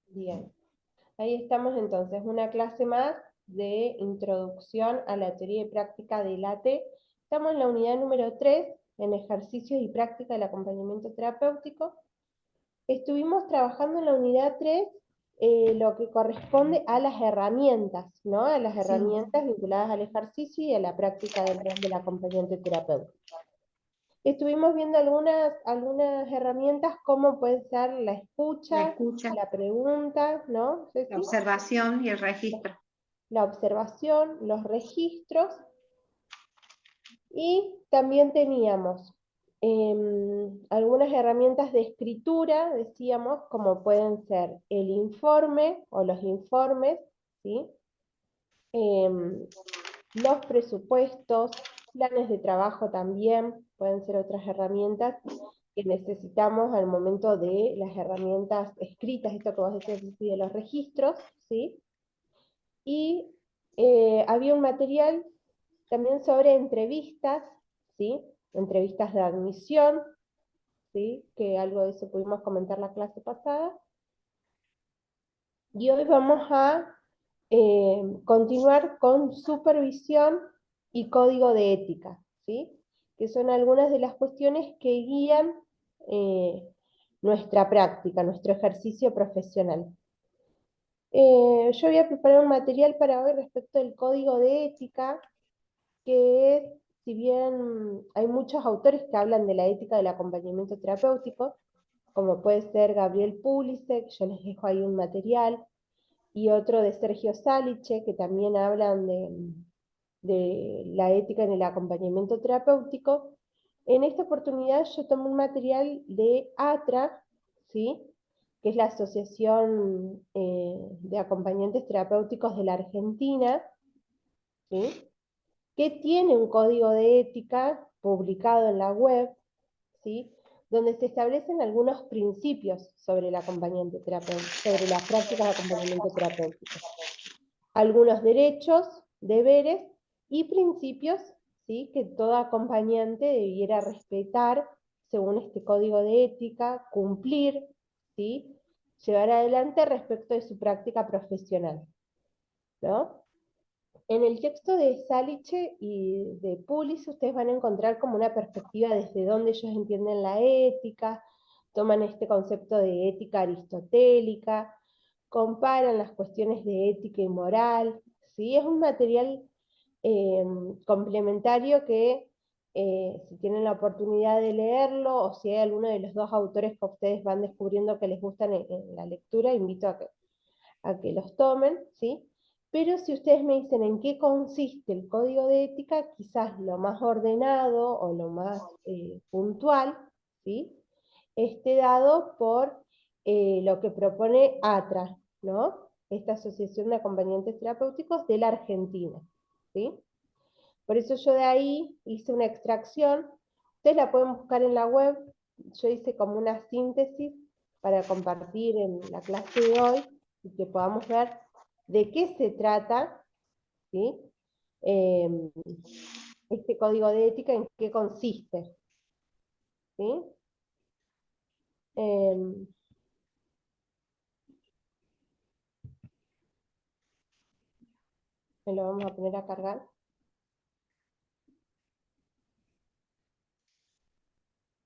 Bien. Ahí estamos entonces, una clase más de introducción a la teoría y práctica del ATE. Estamos en la unidad número 3, en ejercicios y práctica del acompañamiento terapéutico. Estuvimos trabajando en la unidad 3 lo que corresponde a las herramientas, ¿no? A las Sí. herramientas vinculadas al ejercicio y a la práctica del rol del acompañante terapéutico. Estuvimos viendo algunas herramientas, como puede ser la La escucha, escucha, la pregunta, ¿no, la Ceci? observación y el registro. La observación, los registros, y también teníamos algunas herramientas de escritura, decíamos, como pueden ser el informe o los informes, ¿sí? Los presupuestos, planes de trabajo también, pueden ser otras herramientas que necesitamos al momento de las herramientas escritas, esto que vos decías de los registros, ¿sí? Y había un material también sobre entrevistas, ¿sí? Entrevistas de admisión, ¿sí? Que algo de eso pudimos comentar la clase pasada. Y hoy vamos a continuar con supervisión y código de ética, ¿sí? Que son algunas de las cuestiones que guían eh, nuestra práctica, nuestro ejercicio profesional. Yo voy a preparar un material para hoy respecto del código de ética, que es, si bien hay muchos autores que hablan de la ética del acompañamiento terapéutico, como puede ser Gabriel Pulisek, yo les dejo ahí un material, y otro de Sergio Salice, que también hablan de la ética en el acompañamiento terapéutico. En esta oportunidad yo tomé un material de ATRA, ¿sí? Que es la Asociación de Acompañantes Terapéuticos de la Argentina, ¿sí? Que tiene un código de ética publicado en la web, ¿sí? Donde se establecen algunos principios sobre el acompañante terapéutico, sobre las prácticas de acompañamiento terapéutico. Algunos derechos, deberes y principios, ¿sí? Que todo acompañante debiera respetar según este código de ética, cumplir, ¿sí? Llevar adelante respecto de su práctica profesional, ¿no? En el texto de Salice y de Pulis ustedes van a encontrar como una perspectiva desde donde ellos entienden la ética, toman este concepto de ética aristotélica, comparan las cuestiones de ética y moral, ¿sí? Es un material eh, complementario que si tienen la oportunidad de leerlo, o si hay alguno de los dos autores que ustedes van descubriendo que les gustan en la lectura, invito a que los tomen, ¿sí? Pero si ustedes me dicen en qué consiste el código de ética, quizás lo más ordenado o lo más puntual, ¿sí? Esté dado por lo que propone ATRA, ¿no? Esta Asociación de Acompañantes Terapéuticos de la Argentina, ¿sí? Por eso yo de ahí hice una extracción, ustedes la pueden buscar en la web, yo hice como una síntesis para compartir en la clase de hoy y que podamos ver de qué se trata, ¿sí? Eh, este código de ética, en qué consiste, ¿sí? Eh, me lo vamos a poner a cargar.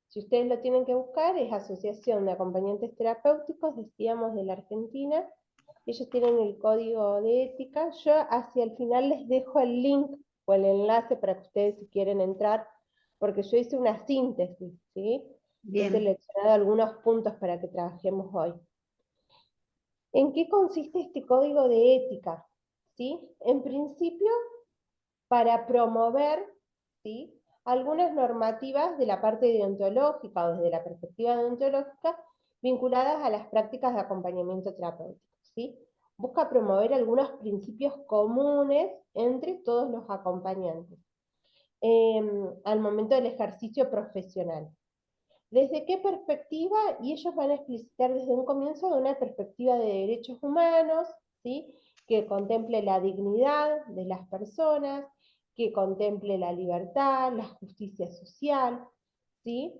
Si ustedes lo tienen que buscar, es Asociación de Acompañantes Terapéuticos, decíamos, de la Argentina. Ellos tienen el código de ética. Yo hacia el final les dejo el link o el enlace para que ustedes, si quieren entrar, porque yo hice una síntesis, ¿sí? He Bien. seleccionado algunos puntos para que trabajemos hoy. ¿En qué consiste este código de ética? ¿Sí? En principio, para promover, ¿sí? Algunas normativas de la parte deontológica o desde la perspectiva deontológica vinculadas a las prácticas de acompañamiento terapéutico, ¿sí? Busca promover algunos principios comunes entre todos los acompañantes al momento del ejercicio profesional. ¿Desde qué perspectiva? Y ellos van a explicitar desde un comienzo de una perspectiva de derechos humanos, ¿sí? Que contemple la dignidad de las personas, que contemple la libertad, la justicia social, ¿sí?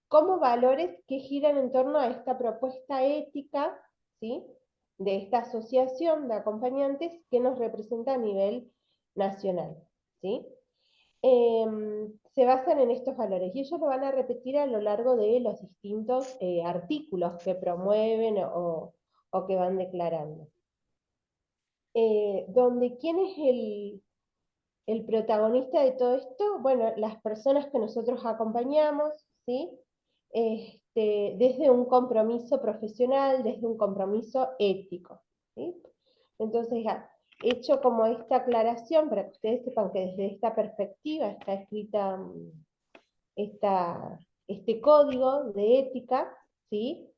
Como valores que giran en torno a esta propuesta ética, ¿sí? de esta asociación de acompañantes que nos representa a nivel nacional, ¿sí? Se basan en estos valores y ellos lo van a repetir a lo largo de los distintos artículos que promueven o que van declarando. Donde, ¿quién es el protagonista de todo esto? Bueno, las personas que nosotros acompañamos, ¿sí? Desde un compromiso profesional, desde un compromiso ético, ¿sí? Entonces, hecho como esta aclaración, para que ustedes sepan que desde esta perspectiva está escrita este código de ética, ¿sí?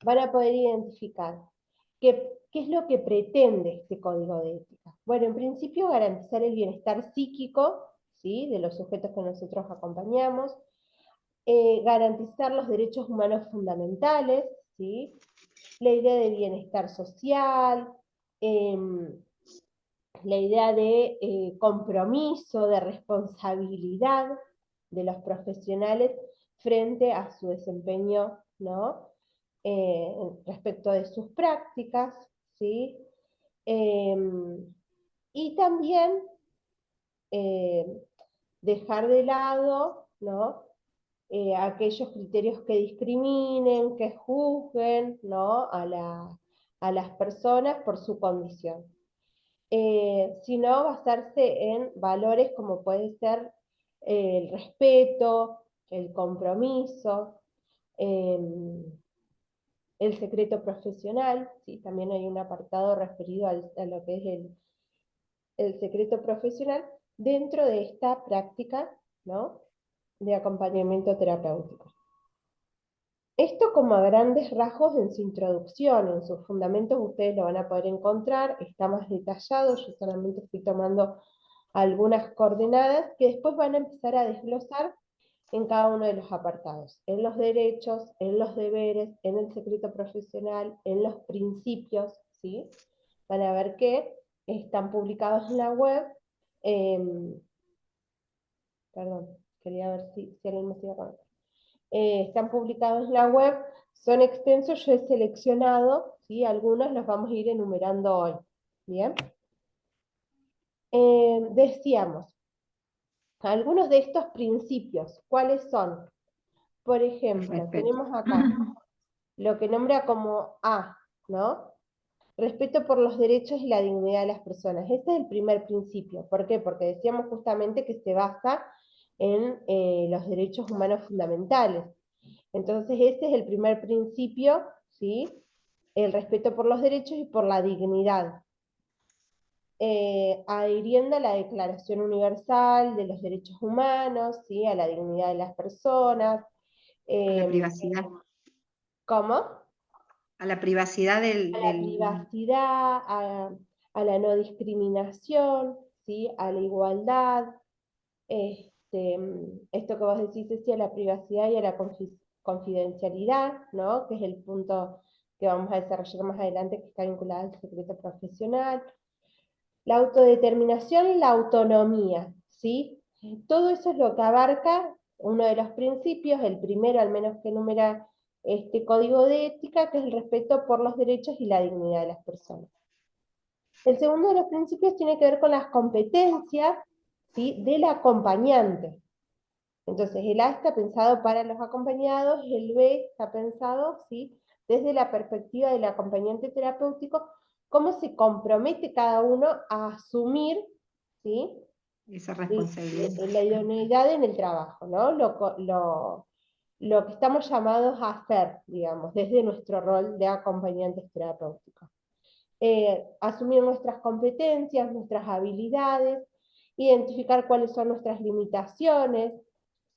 Van a poder identificar qué es lo que pretende este código de ética. Bueno, en principio garantizar el bienestar psíquico, ¿sí?, de los sujetos que nosotros acompañamos, garantizar los derechos humanos fundamentales, ¿sí?, la idea de bienestar social, la idea de compromiso, de responsabilidad de los profesionales frente a su desempeño, ¿no?, respecto de sus prácticas, ¿sí? Y también eh, dejar de lado, ¿no?, aquellos criterios que discriminen, que juzguen, ¿no?, a las personas por su condición. Sino basarse en valores como puede ser el respeto, el compromiso, el secreto profesional, ¿sí? También hay un apartado referido a lo que es el secreto profesional dentro de esta práctica, ¿no?, de acompañamiento terapéutico. Esto como a grandes rasgos en su introducción, en sus fundamentos ustedes lo van a poder encontrar, está más detallado, yo solamente estoy tomando algunas coordenadas que después van a empezar a desglosar en cada uno de los apartados, en los derechos, en los deberes, en el secreto profesional, en los principios, ¿sí? Van a ver que están publicados en la web, perdón, quería ver si alguien me sigue con están publicados en la web, son extensos, yo he seleccionado, ¿sí?, algunos los vamos a ir enumerando hoy, ¿bien? Decíamos, algunos de estos principios, ¿cuáles son? Por ejemplo, Respeto. tenemos acá lo que nombra como A, ¿no? Respeto por los derechos y la dignidad de las personas. Ese es el primer principio. ¿Por qué? Porque decíamos justamente que se basa en los derechos humanos fundamentales. Entonces ese es el primer principio, ¿sí? El respeto por los derechos y por la dignidad. Adhiriendo a la Declaración Universal de los Derechos Humanos, ¿sí?, a la dignidad de las personas. A la privacidad. ¿Cómo? A la privacidad A la privacidad, a la no discriminación, ¿sí?, a la igualdad. Esto que vos decís es a la privacidad y a la confidencialidad, ¿no?, que es el punto que vamos a desarrollar más adelante, que está vinculado al secreto profesional. La autodeterminación y la autonomía, ¿sí? Todo eso es lo que abarca uno de los principios, el primero al menos que enumera este código de ética, que es el respeto por los derechos y la dignidad de las personas. El segundo de los principios tiene que ver con las competencias, ¿sí?, del acompañante. Entonces, el A está pensado para los acompañados, el B está pensado, ¿sí?, desde la perspectiva del acompañante terapéutico, cómo se compromete cada uno a asumir, ¿sí?, esa responsabilidad. la idoneidad en el trabajo, ¿no? Lo que estamos llamados a hacer, digamos, desde nuestro rol de acompañantes terapéuticos. Asumir nuestras competencias, nuestras habilidades, identificar cuáles son nuestras limitaciones,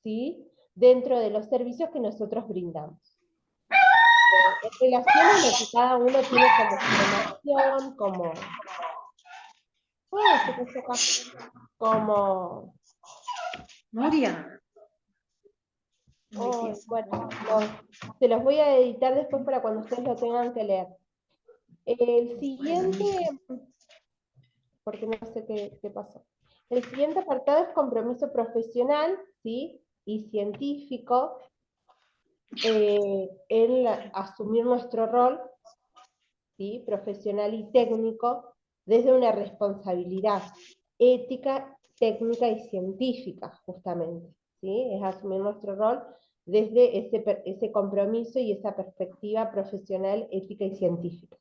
¿sí?, dentro de los servicios que nosotros brindamos. En relación a lo que cada uno tiene como formación, como, Moria. bueno, se los voy a editar después para cuando ustedes lo tengan que leer. El siguiente, porque no sé qué pasó. El siguiente apartado es compromiso profesional, ¿sí?, y científico, en asumir nuestro rol ¿sí? Profesional y técnico desde una responsabilidad ética, técnica y científica, justamente, ¿sí? Es asumir nuestro rol desde ese compromiso y esa perspectiva profesional, ética y científica.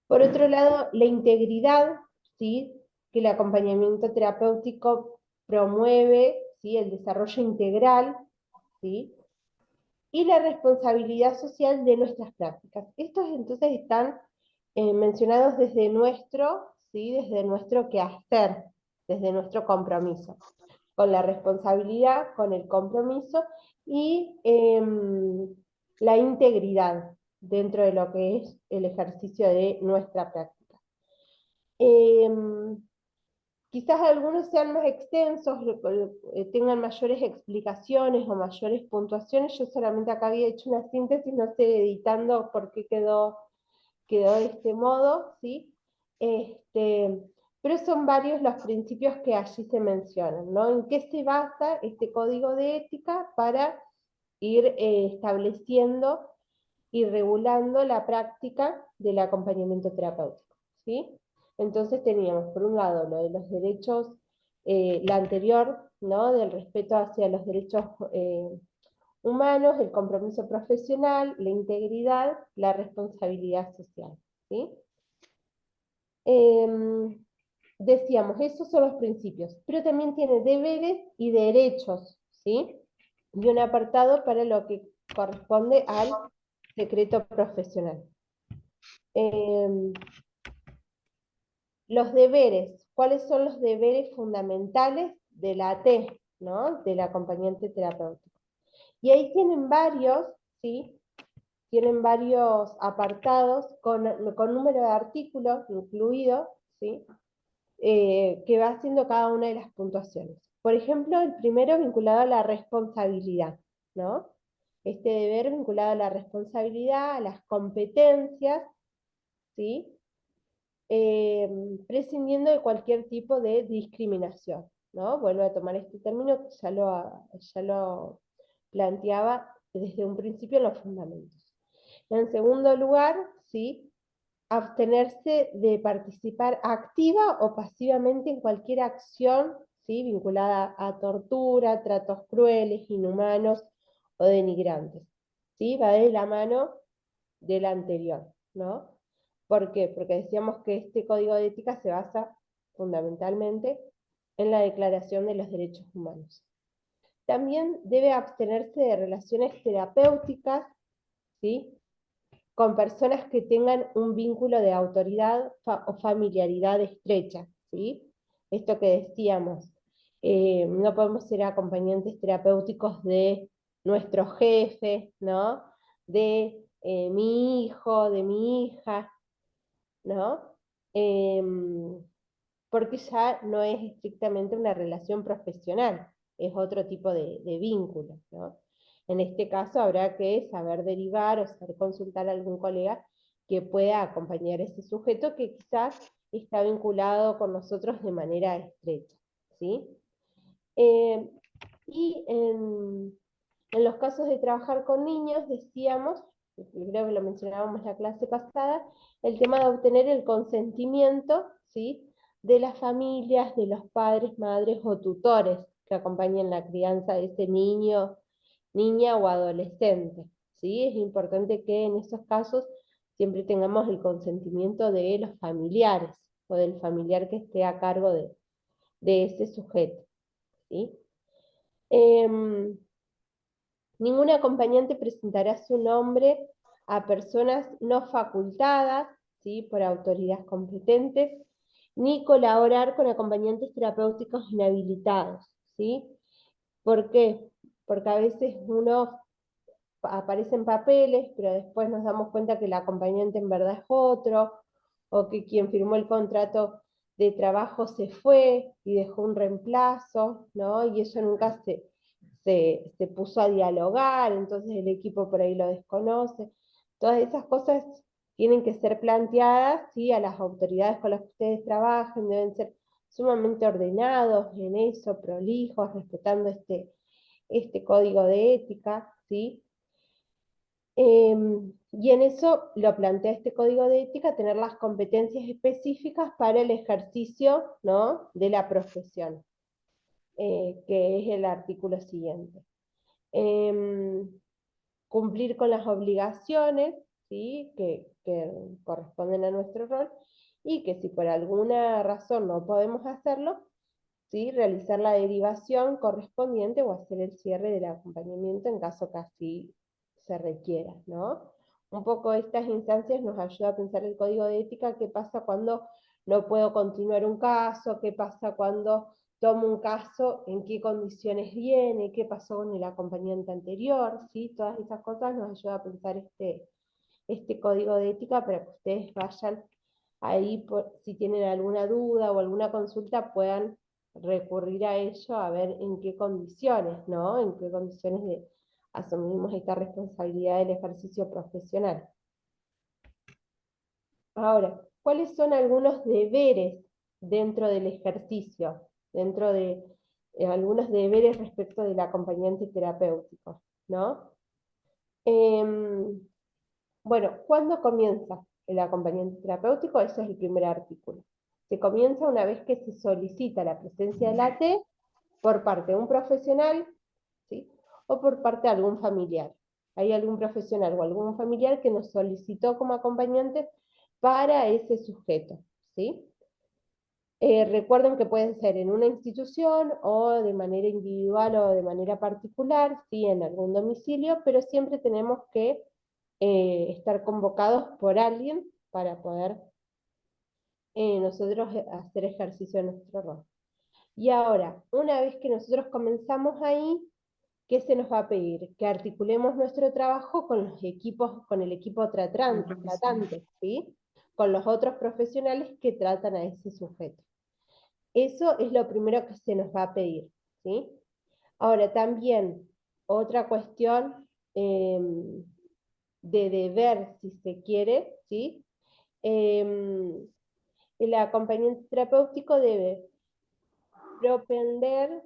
Por otro lado, la integridad, ¿sí? Que el acompañamiento terapéutico promueve, ¿sí? El desarrollo integral, ¿sí? Y la responsabilidad social de nuestras prácticas. Estos entonces están mencionados desde nuestro, ¿sí? Desde nuestro quehacer, desde nuestro compromiso, con la responsabilidad, con el compromiso y la integridad dentro de lo que es el ejercicio de nuestra práctica. Quizás algunos sean más extensos, tengan mayores explicaciones o mayores puntuaciones. Yo solamente acá había hecho una síntesis, no sé editando por qué quedó de este modo, ¿sí? Pero son varios los principios que allí se mencionan, ¿no? ¿En qué se basa este código de ética para ir estableciendo y regulando la práctica del acompañamiento terapéutico, ¿sí? Entonces teníamos, por un lado, lo de los derechos, la anterior, ¿no? Del respeto hacia los derechos humanos, el compromiso profesional, la integridad, la responsabilidad social, ¿sí? Decíamos, esos son los principios, pero también tiene deberes y derechos, ¿sí? Y un apartado para lo que corresponde al secreto profesional. Los deberes, ¿cuáles son los deberes fundamentales de la AT, ¿no? Del acompañante terapéutico? Y ahí tienen varios, ¿sí? Tienen varios apartados con número de artículos incluido, ¿sí? Que va haciendo cada una de las puntuaciones. Por ejemplo, el primero vinculado a la responsabilidad, ¿no? Este deber vinculado a la responsabilidad, a las competencias, ¿sí? Prescindiendo de cualquier tipo de discriminación, ¿no? Vuelvo a tomar este término que ya lo planteaba desde un principio en los fundamentos. En segundo lugar, ¿sí? Abstenerse de participar activa o pasivamente en cualquier acción, ¿sí? Vinculada a tortura, tratos crueles, inhumanos o denigrantes, ¿sí? Va de la mano del anterior, ¿no? ¿Por qué? Porque decíamos que este código de ética se basa fundamentalmente en la Declaración de los Derechos Humanos. También debe abstenerse de relaciones terapéuticas, ¿sí? Con personas que tengan un vínculo de autoridad o familiaridad estrecha, ¿sí? Esto que decíamos, no podemos ser acompañantes terapéuticos de nuestro jefe, ¿no? De mi hijo, de mi hija, ¿no? Porque ya no es estrictamente una relación profesional, es otro tipo de vínculo, ¿no? En este caso habrá que saber derivar o saber consultar a algún colega que pueda acompañar a ese sujeto que quizás está vinculado con nosotros de manera estrecha, ¿sí? Y en los casos de trabajar con niños, decíamos, creo que lo mencionábamos en la clase pasada, el tema de obtener el consentimiento, ¿sí? De las familias, de los padres, madres o tutores que acompañen la crianza de ese niño, niña o adolescente, ¿sí? Es importante que en esos casos siempre tengamos el consentimiento de los familiares o del familiar que esté a cargo de ese sujeto, ¿sí? Ningún acompañante presentará su nombre a personas no facultadas, ¿sí? Por autoridades competentes, ni colaborar con acompañantes terapéuticos inhabilitados, ¿sí? ¿Por qué? Porque a veces uno aparece en papeles, pero después nos damos cuenta que el acompañante en verdad es otro, o que quien firmó el contrato de trabajo se fue y dejó un reemplazo, ¿no? Y eso nunca se puso a dialogar, entonces el equipo por ahí lo desconoce. Todas esas cosas tienen que ser planteadas, ¿sí? A las autoridades con las que ustedes trabajen, deben ser sumamente ordenados en eso, prolijos, respetando este código de ética, ¿sí? Y en eso lo plantea este código de ética, tener las competencias específicas para el ejercicio, ¿no?, de la profesión, que es el artículo siguiente. Cumplir con las obligaciones, ¿sí?, que corresponden a nuestro rol, y que si por alguna razón no podemos hacerlo, ¿sí?, realizar la derivación correspondiente o hacer el cierre del acompañamiento en caso que así se requiera, ¿no? Un poco estas instancias nos ayuda a pensar el código de ética, qué pasa cuando no puedo continuar un caso, qué pasa cuando tomo un caso, en qué condiciones viene, qué pasó con el acompañante anterior, ¿sí? Todas esas cosas nos ayuda a pensar este código de ética para que ustedes vayan ahí, si tienen alguna duda o alguna consulta, puedan recurrir a ello a ver en qué condiciones, ¿no? En qué condiciones asumimos esta responsabilidad del ejercicio profesional. Ahora, ¿cuáles son algunos deberes dentro del ejercicio? Dentro de algunos deberes respecto del acompañante terapéutico, ¿no? Bueno, ¿cuándo comienza el acompañante terapéutico? Ese es el primer artículo. Se comienza una vez que se solicita la presencia de la AT por parte de un profesional, ¿sí?, o por parte de algún familiar. Hay algún profesional o algún familiar que nos solicitó como acompañante para ese sujeto, ¿sí? Recuerden que pueden ser en una institución o de manera individual o de manera particular, ¿sí?, en algún domicilio, pero siempre tenemos que estar convocados por alguien para poder nosotros hacer ejercicio de nuestro rol. Y ahora, una vez que nosotros comenzamos ahí, ¿qué se nos va a pedir? Que articulemos nuestro trabajo con los equipos, con el equipo tratante, ¿sí?, con los otros profesionales que tratan a ese sujeto. Eso es lo primero que se nos va a pedir, ¿sí? Ahora, también, otra cuestión de deber, si se quiere, ¿sí? El acompañante terapéutico debe propender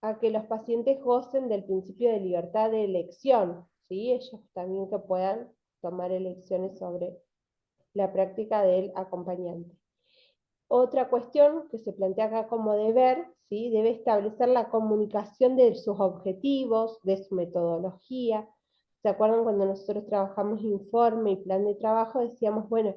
a que los pacientes gocen del principio de libertad de elección, ¿sí? Ellos también que puedan tomar elecciones sobre la práctica del acompañante. Otra cuestión que se plantea acá como deber, ¿sí?, debe establecer la comunicación de sus objetivos, de su metodología. ¿Se acuerdan cuando nosotros trabajamos informe y plan de trabajo? Decíamos, bueno,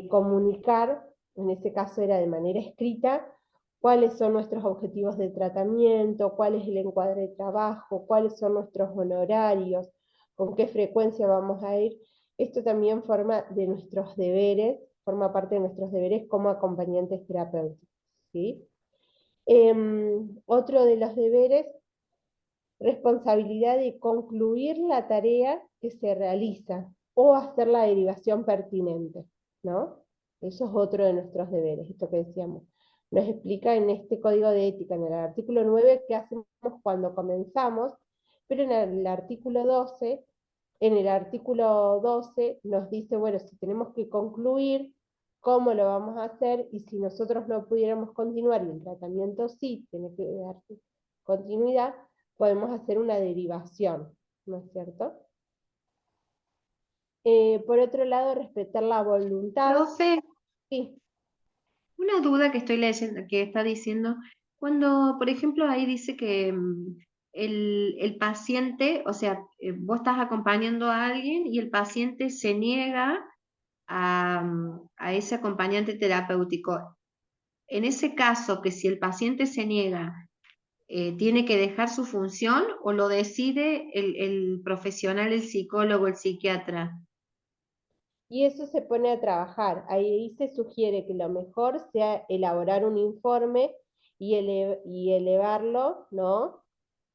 comunicar, en ese caso era de manera escrita, cuáles son nuestros objetivos de tratamiento, cuál es el encuadre de trabajo, cuáles son nuestros honorarios, con qué frecuencia vamos a ir. Esto también forma de nuestros deberes, forma parte de nuestros deberes como acompañantes terapéuticos, ¿sí? Otro de los deberes, responsabilidad de concluir la tarea que se realiza o hacer la derivación pertinente, ¿no? Eso es otro de nuestros deberes, esto que decíamos. Nos explica en este código de ética, en el artículo 9, qué hacemos cuando comenzamos, pero en el artículo 12, nos dice, bueno, si tenemos que concluir, cómo lo vamos a hacer, y si nosotros no pudiéramos continuar y el tratamiento sí tiene que dar continuidad, podemos hacer una derivación, ¿no es cierto? Por otro lado, respetar la voluntad. Profe, Sí. una duda que estoy leyendo, que está diciendo, cuando, por ejemplo, ahí dice que el paciente, o sea, vos estás acompañando a alguien y el paciente se niega a ese acompañante terapéutico. En ese caso, que si el paciente se niega, ¿tiene que dejar su función o lo decide el profesional, el psicólogo, el psiquiatra? Y eso se pone a trabajar. Ahí se sugiere que lo mejor sea elaborar un informe y elevarlo, ¿no?,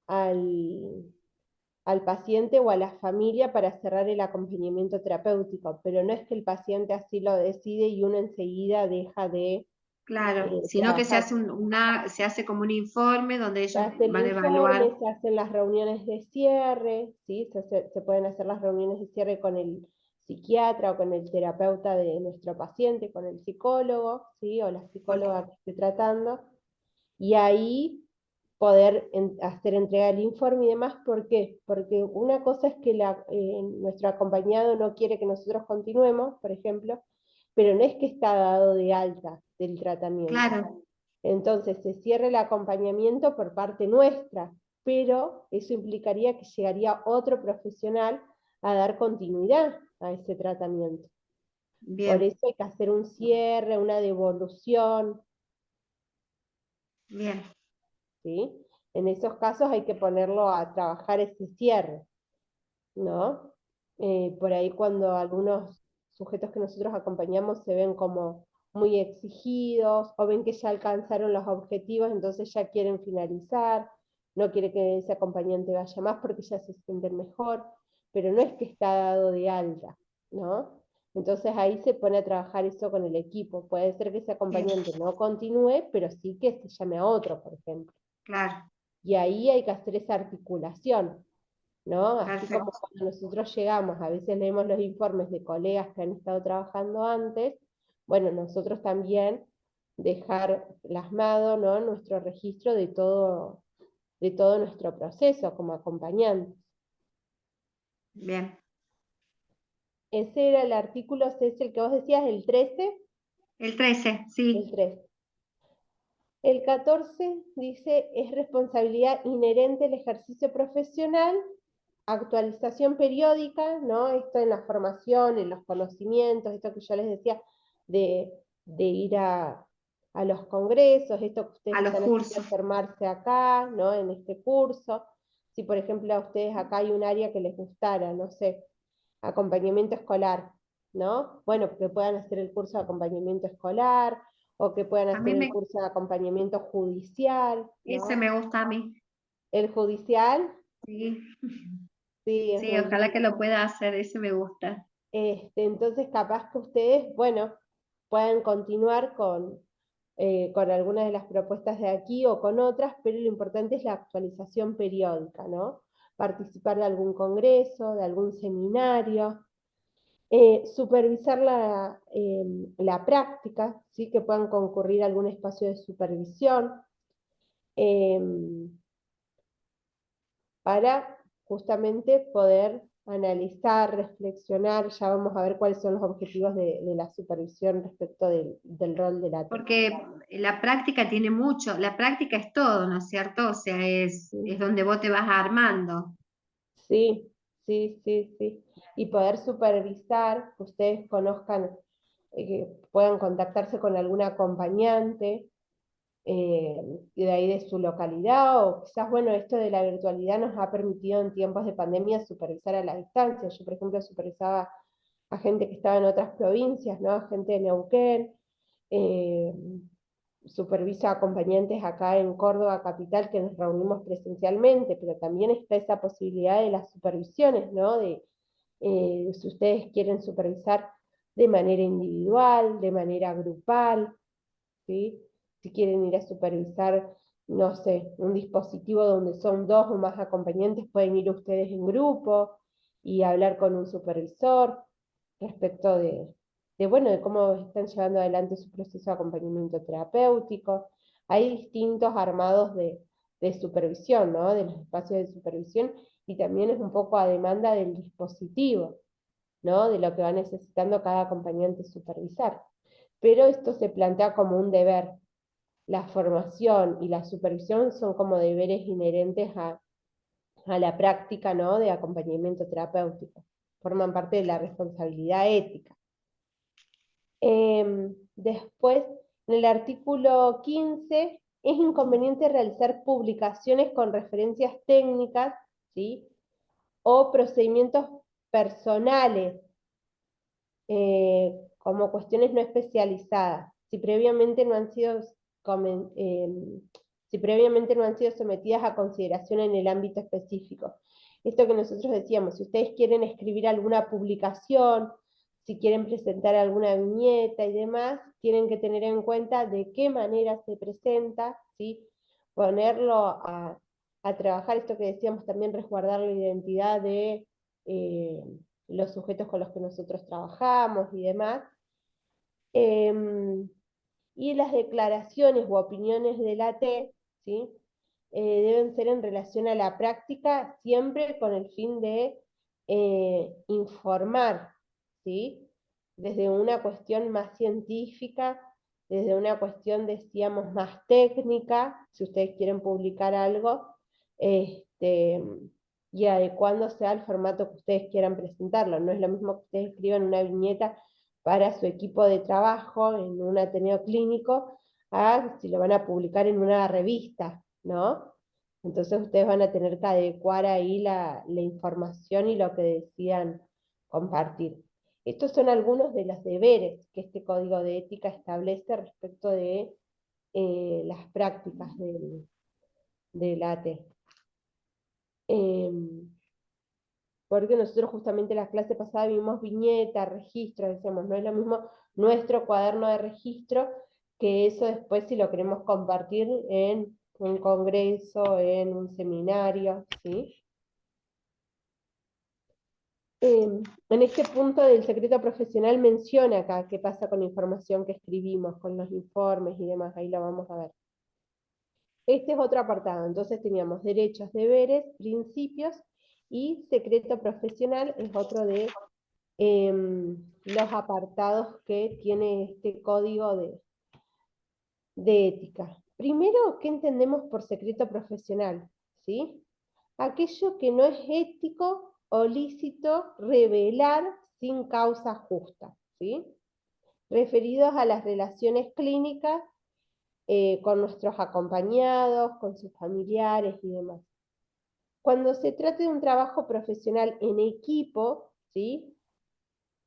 al paciente o a la familia para cerrar el acompañamiento terapéutico, pero no es que el paciente así lo decide y uno enseguida deja de Claro, sino que trabajar. se hace como un informe donde Se ellos hace el van a evaluar. informe, se hacen las reuniones de cierre, ¿sí? Se pueden hacer las reuniones de cierre con el psiquiatra o con el terapeuta de nuestro paciente, con el psicólogo, ¿sí?, o la psicóloga que esté tratando, y ahí poder hacer entrega del informe y demás. ¿Por qué? Porque una cosa es que nuestro acompañado no quiere que nosotros continuemos, por ejemplo, pero no es que está dado de alta del tratamiento. Claro, Entonces se cierra el acompañamiento por parte nuestra, pero eso implicaría que llegaría otro profesional a dar continuidad a ese tratamiento. Por bien, eso hay que hacer un cierre, una devolución, bien, ¿sí? En esos casos hay que ponerlo a trabajar ese cierre, ¿no? Por ahí cuando algunos sujetos que nosotros acompañamos se ven como muy exigidos o ven que ya alcanzaron los objetivos, entonces ya quieren finalizar, no quiere que ese acompañante vaya más porque ya se sienten mejor, pero no es que está dado de alta, ¿no? Entonces ahí se pone a trabajar eso con el equipo. Puede ser que ese bien, acompañante no continúe, pero sí que se llame a otro, por ejemplo. claro, Y ahí hay que hacer esa articulación, ¿no? Así como perfecto. cuando nosotros llegamos, a veces leemos los informes de colegas que han estado trabajando antes, bueno, nosotros también dejar plasmado, ¿no?, nuestro registro de todo nuestro proceso como acompañantes. Bien. Ese era el artículo, ese es el que vos decías, el 13, El 13, el sí. 13. El 14 dice, es responsabilidad inherente el ejercicio profesional, actualización periódica, ¿no? Esto en la formación, en los conocimientos, esto que yo les decía, de ir a los congresos, esto que A ustedes los están haciendo, cursos. formarse acá, ¿no? En este curso. Si, por ejemplo, a ustedes acá hay un área que les gustara, no sé, acompañamiento escolar, ¿no? Bueno, que puedan hacer el curso de acompañamiento escolar, o que puedan A hacer mí el me, curso de acompañamiento judicial, ese ¿no? me gusta a mí. El judicial, Sí, sí, es sí, muy ojalá que lindo. lo pueda hacer, ese me gusta. Entonces, capaz que ustedes, bueno, puedan continuar con algunas de las propuestas de aquí o con otras, pero lo importante es la actualización periódica, ¿no? Participar de algún congreso, de algún seminario, supervisar la práctica, ¿sí? Que puedan concurrir a algún espacio de supervisión, eh, para justamente poder analizar, reflexionar, ya vamos a ver cuáles son los objetivos de la supervisión respecto del rol de la T. Porque la práctica tiene mucho, la práctica es todo, ¿no es cierto? O sea, es Sí, donde vos te vas armando. sí, sí, sí, sí. Y poder supervisar, que ustedes conozcan, que puedan contactarse con algún acompañante, eh, de ahí de su localidad, o quizás, bueno, esto de la virtualidad nos ha permitido en tiempos de pandemia supervisar a la distancia. Yo, por ejemplo, supervisaba a gente que estaba en otras provincias, ¿no? A gente de Neuquén, eh, supervisa acompañantes acá en Córdoba capital que nos reunimos presencialmente, pero también está esa posibilidad de las supervisiones, ¿no? Si ustedes quieren supervisar de manera individual, de manera grupal, ¿sí? Si quieren ir a supervisar, no sé, un dispositivo donde son dos o más acompañantes, pueden ir ustedes en grupo y hablar con un supervisor respecto bueno, de cómo están llevando adelante su proceso de acompañamiento terapéutico. Hay distintos armados de supervisión, ¿no? De los espacios de supervisión, y también es un poco a demanda del dispositivo, ¿no? De lo que va necesitando cada acompañante supervisar. Pero esto se plantea como un deber. La formación y la supervisión son como deberes inherentes a la práctica, ¿no?, de acompañamiento terapéutico. Forman parte de la responsabilidad ética. Después, en el artículo 15, es inconveniente realizar publicaciones con referencias técnicas, ¿sí?, o procedimientos personales, como cuestiones no especializadas, eh, si previamente no han sido sometidas a consideración en el ámbito específico. Esto que nosotros decíamos, si ustedes quieren escribir alguna publicación, si quieren presentar alguna viñeta y demás, tienen que tener en cuenta de qué manera se presenta, ¿sí? Ponerlo a trabajar, esto que decíamos también, resguardar la identidad de eh, los sujetos con los que nosotros trabajamos y demás. Y las declaraciones u opiniones de la T, ¿sí? deben ser en relación a la práctica, siempre con el fin de informar, ¿sí? Desde una cuestión más científica, desde una cuestión, decíamos, más técnica, si ustedes quieren publicar algo, y adecuándose al formato que ustedes quieran presentarlo. No es lo mismo que ustedes escriban una viñeta para su equipo de trabajo en un ateneo clínico, a si lo van a publicar en una revista, ¿no? Entonces ustedes van a tener que adecuar ahí la información y lo que decidan compartir. Estos son algunos de los deberes que este código de ética establece respecto de las prácticas del AT. Porque nosotros justamente en la clase pasada vimos viñetas, registros, decíamos, no es lo mismo nuestro cuaderno de registro que eso después si lo queremos compartir en un congreso, en un seminario, ¿sí? En este punto del secreto profesional menciona acá qué pasa con la información que escribimos, con los informes y demás, ahí lo vamos a ver. Este es otro apartado, entonces teníamos derechos, deberes, principios, y secreto profesional es otro de los apartados que tiene este código de ética. Primero, ¿qué entendemos por secreto profesional? ¿Sí? Aquello que no es ético o lícito revelar sin causa justa, ¿sí? Referidos a las relaciones clínicas con nuestros acompañados, con sus familiares y demás. Cuando se trata de un trabajo profesional en equipo, ¿sí?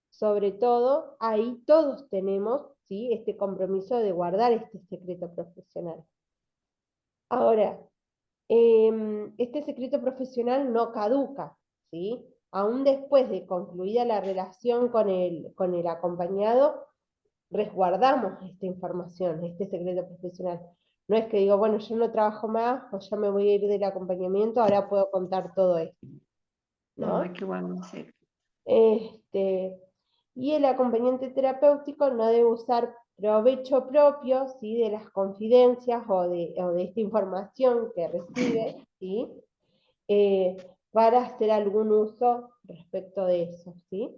Sobre todo, ahí todos tenemos, ¿sí? Este compromiso de guardar este secreto profesional. Ahora, este secreto profesional no caduca, ¿sí? Aún después de concluida la relación con el acompañado, resguardamos esta información, este secreto profesional. No es que digo, bueno, yo no trabajo más, o ya me voy a ir del acompañamiento, ahora puedo contar todo esto, No, ¿no? hay que guardarse. Este, y el acompañante terapéutico no debe usar provecho propio, ¿sí? De las confidencias o de esta información que recibe, ¿sí? Para hacer algún uso respecto de eso, ¿sí?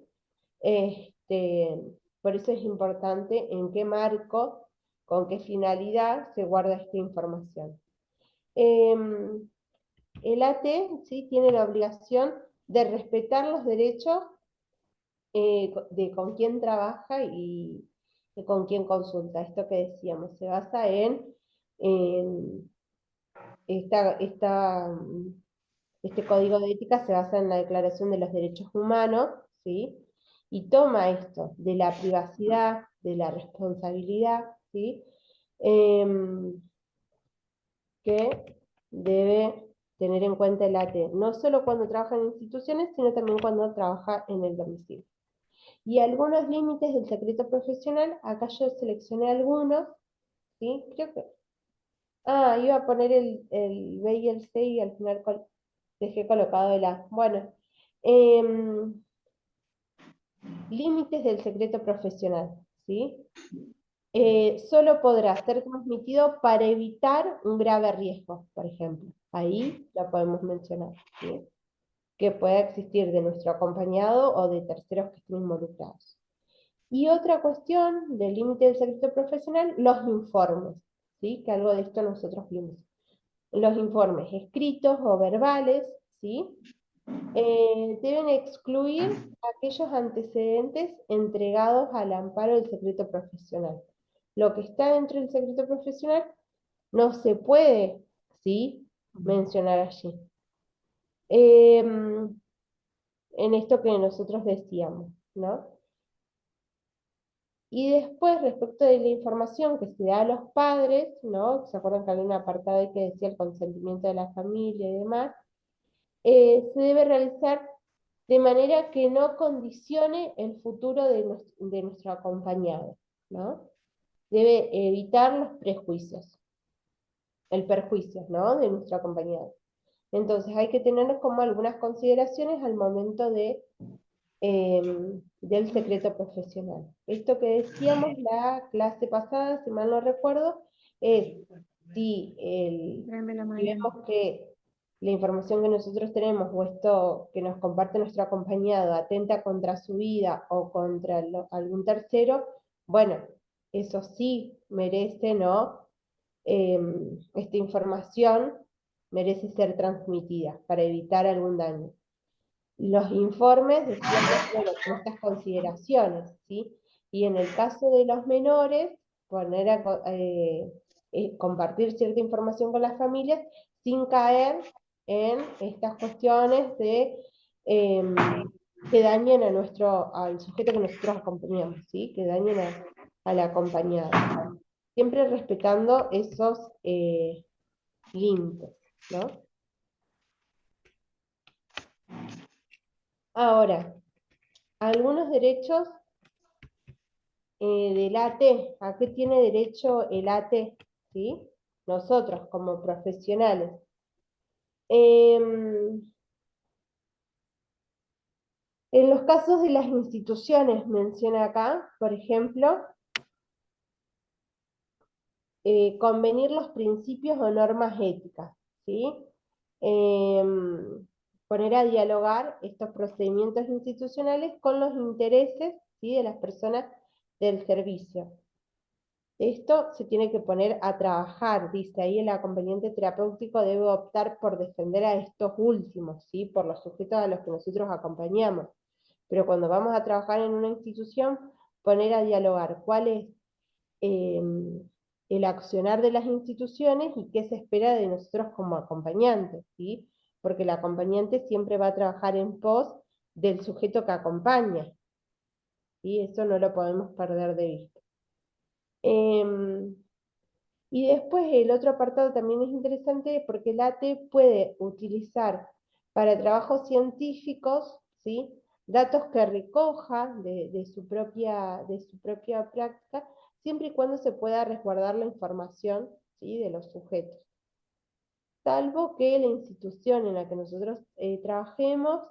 Este, por eso es importante en qué marco, con qué finalidad se guarda esta información. El AT, ¿sí? Tiene la obligación de respetar los derechos de con quién trabaja y de con quién consulta. Esto que decíamos, se basa en este código de ética se basa en la Declaración de los Derechos Humanos, ¿sí? Y toma esto de la privacidad, de la responsabilidad, ¿sí? Em, que debe tener en cuenta el AT, no solo cuando trabaja en instituciones, sino también cuando trabaja en el domicilio. Y algunos límites del secreto profesional, acá yo seleccioné algunos, ¿sí? Creo que... Ah, iba a poner el B y el C y al final dejé colocado el A. Bueno, límites del secreto profesional, ¿sí? Solo podrá ser transmitido para evitar un grave riesgo, por ejemplo. Ahí lo podemos mencionar, ¿sí? Que pueda existir de nuestro acompañado o de terceros que estén involucrados. Y otra cuestión del límite del secreto profesional, los informes, ¿sí? Que algo de esto nosotros vimos. Los informes escritos o verbales, ¿sí? Deben excluir aquellos antecedentes entregados al amparo del secreto profesional. Lo que está dentro del secreto profesional no se puede, ¿sí? Mencionar allí. En esto que nosotros decíamos, ¿no? Y después, respecto de la información que se da a los padres, ¿no? ¿Se acuerdan que había un apartado ahí que decía el consentimiento de la familia y demás? Se debe realizar de manera que no condicione el futuro de nuestro acompañado, ¿no? Debe evitar los prejuicios, el perjuicio, ¿no? De nuestro acompañado. Entonces hay que tener como algunas consideraciones al momento del secreto profesional. Esto que decíamos la clase pasada, si mal no recuerdo, es si, Tráeme la si mañana. vemos que la información que nosotros tenemos o esto que nos comparte nuestro acompañado atenta contra su vida o contra algún tercero, bueno, eso sí merece, ¿no? Esta información merece ser transmitida para evitar algún daño. Los informes decíamos, bueno, con estas consideraciones, ¿sí? Y en el caso de los menores, compartir cierta información con las familias sin caer en estas cuestiones que dañen al sujeto que nosotros acompañamos, ¿sí? Que dañen al acompañado. Siempre respetando esos límites, ¿no? Ahora, algunos derechos del AT. ¿A qué tiene derecho el AT? ¿Sí? Nosotros como profesionales. En los casos de las instituciones, menciona acá, por ejemplo, convenir los principios o normas éticas, ¿sí? Poner a dialogar estos procedimientos institucionales con los intereses, ¿sí?, de las personas del servicio. Esto se tiene que poner a trabajar, dice ahí el acompañante terapéutico debe optar por defender a estos últimos, ¿sí?, por los sujetos a los que nosotros acompañamos. Pero cuando vamos a trabajar en una institución, poner a dialogar cuál es el accionar de las instituciones y qué se espera de nosotros como acompañantes, ¿sí? Porque el acompañante siempre va a trabajar en pos del sujeto que acompaña, ¿sí? Eso no lo podemos perder de vista. Y después el otro apartado también es interesante porque el ATE puede utilizar para trabajos científicos, ¿sí?, datos que recoja de su propia práctica, siempre y cuando se pueda resguardar la información, ¿sí?, de los sujetos. Salvo que la institución en la que nosotros trabajemos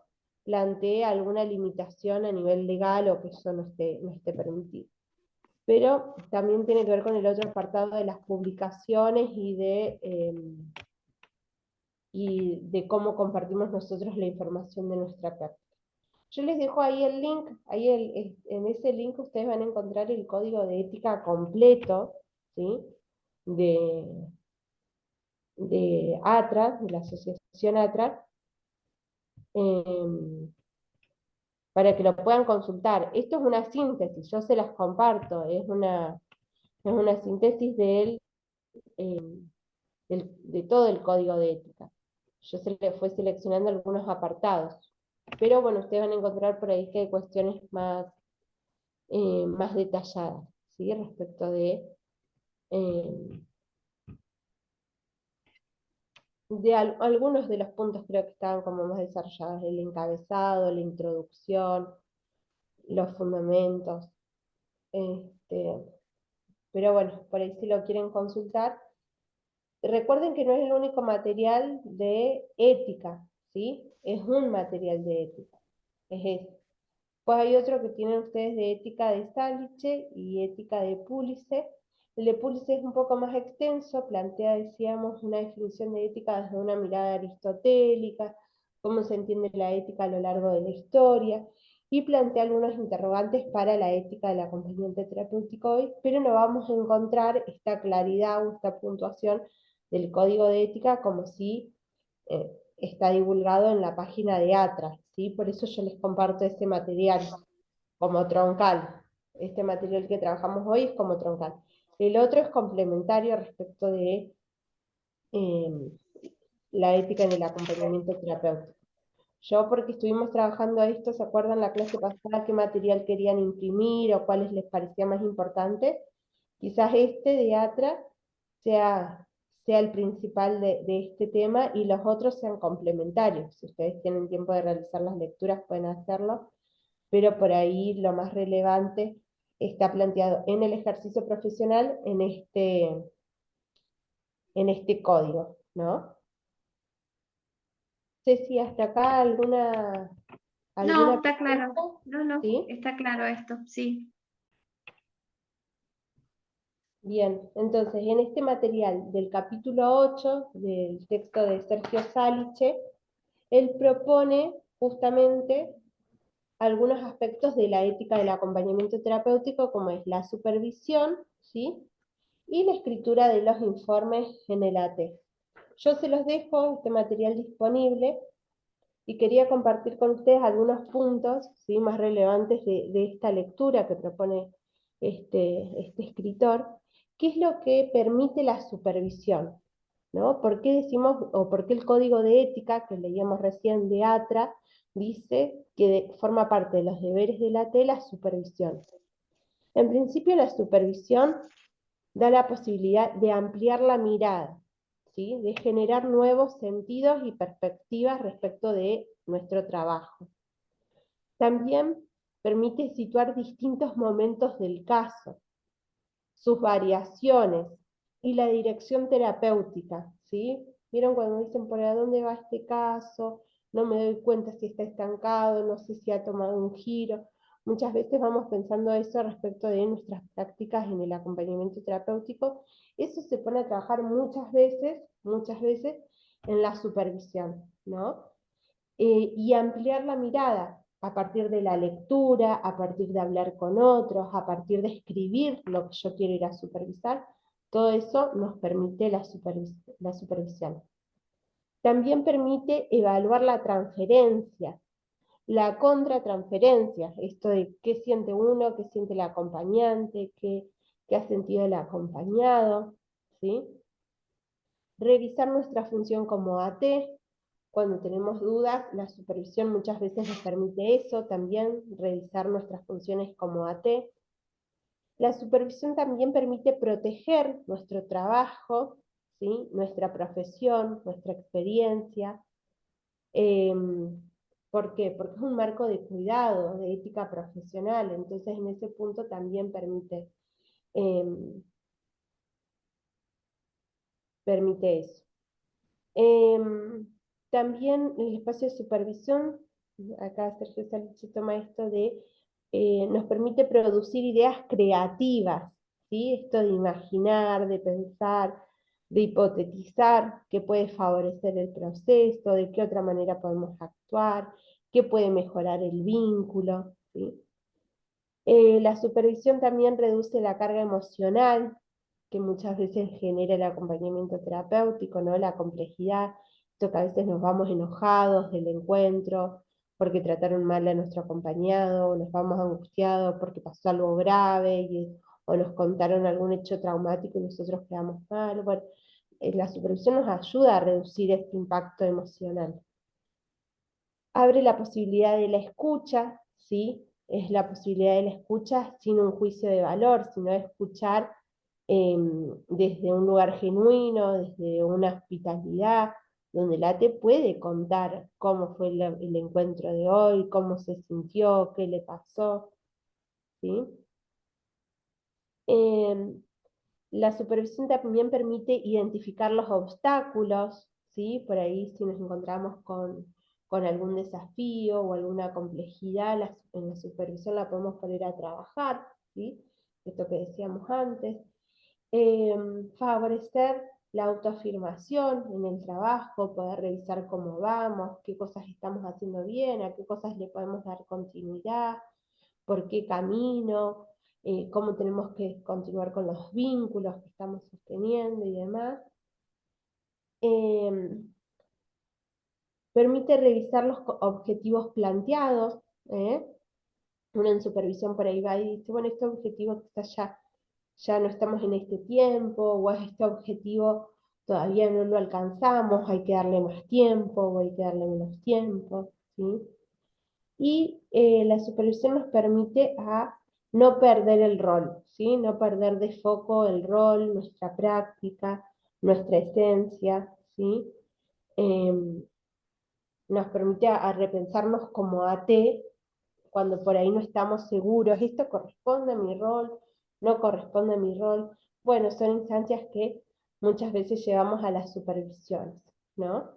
plantee alguna limitación a nivel legal o que eso no esté permitido. Pero también tiene que ver con el otro apartado de las publicaciones y de cómo compartimos nosotros la información de nuestra práctica. Yo les dejo ahí el link, en ese link ustedes van a encontrar el código de ética completo, ¿sí?, de, de ATRA, de la asociación ATRA, para que lo puedan consultar. Esto es una síntesis, yo se las comparto, es una síntesis de todo el código de ética. Yo se le fue seleccionando algunos apartados. Pero bueno, ustedes van a encontrar por ahí que hay cuestiones más detalladas, ¿sí?, respecto eh, algunos de los puntos creo que estaban como más desarrollados, el encabezado, la introducción, los fundamentos. Este, pero bueno, por ahí si lo quieren consultar. Recuerden que no es el único material de ética, ¿sí? Es un material de ética, es ese. Pues hay otro que tienen ustedes de ética de Salice y ética de Pulitzer. El de Pulitzer es un poco más extenso, plantea, decíamos, una definición de ética desde una mirada aristotélica, cómo se entiende la ética a lo largo de la historia, y plantea algunos interrogantes para la ética del acompañante terapéutico hoy, pero no vamos a encontrar esta claridad o esta puntuación del código de ética como si está divulgado en la página de ATRA, ¿sí? Por eso yo les comparto este material como troncal. Este material que trabajamos hoy es como troncal. El otro es complementario respecto de eh, la ética en el acompañamiento terapéutico. Yo, porque estuvimos trabajando esto, ¿se acuerdan la clase pasada qué material querían imprimir o cuáles les parecía más importante? Quizás este de ATRA sea el principal de este tema y los otros sean complementarios. Si ustedes tienen tiempo de realizar las lecturas, pueden hacerlo, pero por ahí lo más relevante está planteado en el ejercicio profesional en este código, ¿no? Ceci, hasta acá No, alguna está claro. pregunta, No, no, ¿sí? está claro esto, sí. Bien, entonces en este material del capítulo 8 del texto de Sergio Sáliche, él propone justamente algunos aspectos de la ética del acompañamiento terapéutico, como es la supervisión, ¿sí? Y la escritura de los informes en el AT. Yo se los dejo, este material disponible, y quería compartir con ustedes algunos puntos, ¿sí?, más relevantes de esta lectura que propone este escritor, qué es lo que permite la supervisión, ¿no? ¿Por qué decimos, o por qué el código de ética que leíamos recién de ATRA dice que forma parte de los deberes de la T la supervisión? En principio, la supervisión da la posibilidad de ampliar la mirada, ¿sí?, de generar nuevos sentidos y perspectivas respecto de nuestro trabajo. También permite situar distintos momentos del caso, sus variaciones y la dirección terapéutica, ¿sí? ¿Vieron cuando dicen por a dónde va este caso? No me doy cuenta si está estancado, no sé si ha tomado un giro. Muchas veces vamos pensando eso respecto de nuestras prácticas en el acompañamiento terapéutico. Eso se pone a trabajar muchas veces en la supervisión, ¿no? Y ampliar la mirada a partir de la lectura, a partir de hablar con otros, a partir de escribir lo que yo quiero ir a supervisar, todo eso nos permite la supervisión. También permite evaluar la transferencia, la contratransferencia, esto de qué siente uno, qué siente el acompañante, qué ha sentido el acompañado, ¿sí? Revisar nuestra función como AT. Cuando tenemos dudas, la supervisión muchas veces nos permite eso, también revisar nuestras funciones como AT. La supervisión también permite proteger nuestro trabajo, ¿sí?, nuestra profesión, nuestra experiencia. Eh, ¿Por qué? Porque es un marco de cuidado, de ética profesional, entonces en ese punto también eh, permite eso. También el espacio de supervisión, acá Sergio Saliche toma esto de, nos permite producir ideas creativas, ¿sí? Esto de imaginar, de pensar, de hipotetizar qué puede favorecer el proceso, de qué otra manera podemos actuar, qué puede mejorar el vínculo, ¿sí? La supervisión también reduce la carga emocional que muchas veces genera el acompañamiento terapéutico, ¿no? La complejidad, esto que a veces nos vamos enojados del encuentro porque trataron mal a nuestro acompañado, o nos vamos angustiados porque pasó algo grave, o nos contaron algún hecho traumático y nosotros quedamos mal. Bueno, la supervisión nos ayuda a reducir este impacto emocional. Abre la posibilidad de la escucha, ¿sí? Es la posibilidad de la escucha sin un juicio de valor, sino escuchar desde un lugar genuino, desde una hospitalidad, donde la AT puede contar cómo fue el encuentro de hoy, cómo se sintió, qué le pasó, ¿sí? La supervisión también permite identificar los obstáculos, ¿sí? Por ahí si nos encontramos con algún desafío o alguna complejidad, en la supervisión la podemos poner a trabajar, ¿sí? Esto que decíamos antes. Favorecer la autoafirmación en el trabajo, poder revisar cómo vamos, qué cosas estamos haciendo bien, a qué cosas le podemos dar continuidad, por qué camino, cómo tenemos que continuar con los vínculos que estamos sosteniendo y demás. Eh, Permite revisar los objetivos planteados. ¿eh? Uno en supervisión por ahí va y dice, bueno, este objetivo quizás ya no estamos en este tiempo, o este objetivo todavía no lo alcanzamos, hay que darle más tiempo, o hay que darle menos tiempo, ¿sí? Y la supervisión nos permite a no perder el rol, ¿sí? No perder de foco el rol, nuestra práctica, nuestra esencia, ¿sí? Eh, Nos permite a repensarnos como AT cuando por ahí no estamos seguros, ¿esto corresponde a mi rol? ¿No corresponde a mi rol? Bueno, son instancias que muchas veces llevamos a las supervisiones, ¿no?